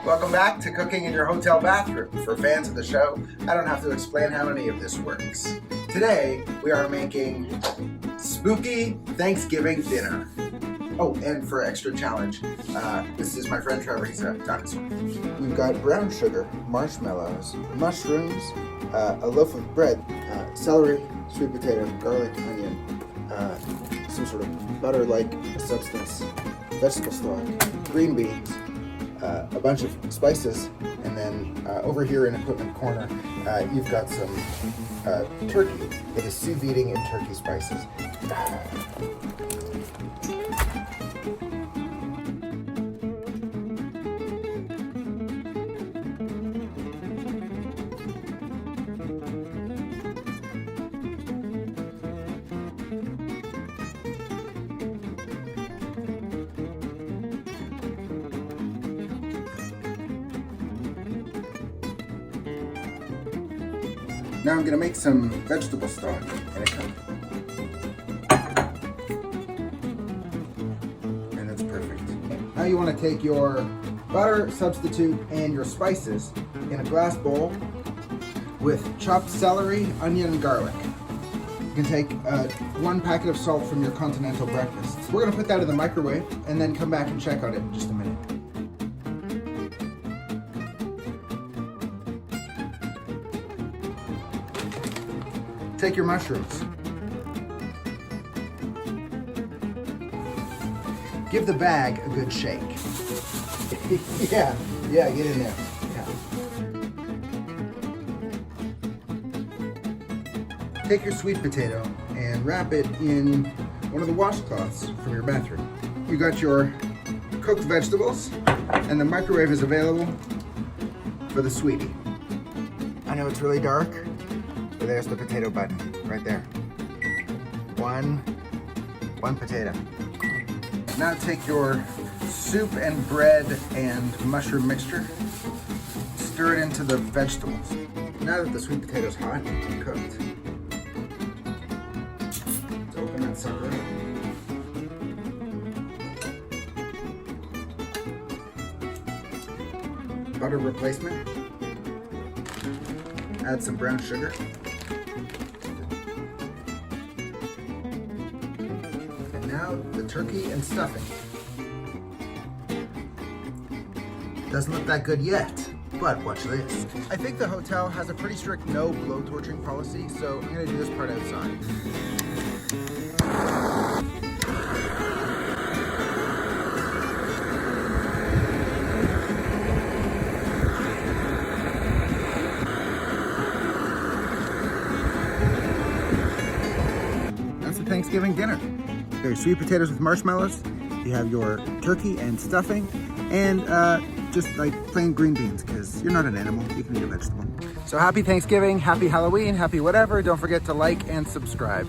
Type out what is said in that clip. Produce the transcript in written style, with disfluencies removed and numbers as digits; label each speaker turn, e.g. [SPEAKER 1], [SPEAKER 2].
[SPEAKER 1] Welcome back to Cooking in Your Hotel Bathroom. For fans of the show, I don't have to explain how any of this works. Today, we are making spooky Thanksgiving dinner. Oh, and for extra challenge, this is my friend Trevor, he's a dinosaur. We've got brown sugar, marshmallows, mushrooms, a loaf of bread, celery, sweet potato, garlic, onion, some sort of butter-like substance, vegetable stock, green beans, a bunch of spices, and then over here in equipment corner, you've got some turkey that is sous videing in turkey spices. Now I'm going to make some vegetable stock in a cup. And that's perfect. Now you want to take your butter substitute and your spices in a glass bowl with chopped celery, onion, and garlic. You can take 1 packet of salt from your continental breakfast. We're going to put that in the microwave and then come back and check on it in just a minute. Take your mushrooms. Give the bag a good shake. yeah, get in there. Yeah. Take your sweet potato and wrap it in one of the washcloths from your bathroom. You got your cooked vegetables, and the microwave is available for the sweetie. I know it's really dark, but there's the potato button right there. One potato. Now take your soup and bread and mushroom mixture, stir it into the vegetables. Now that the sweet potato's hot and cooked, let's open that sucker up. Butter replacement. Add some brown sugar. Now the turkey and stuffing. Doesn't look that good yet, but watch this. I think the hotel has a pretty strict no blow torching policy, so I'm gonna do this part outside. That's the Thanksgiving dinner. There's sweet potatoes with marshmallows, you have your turkey and stuffing, and just like plain green beans, because you're not an animal, you can eat a vegetable. So happy Thanksgiving, happy Halloween, happy whatever. Don't forget to like and subscribe.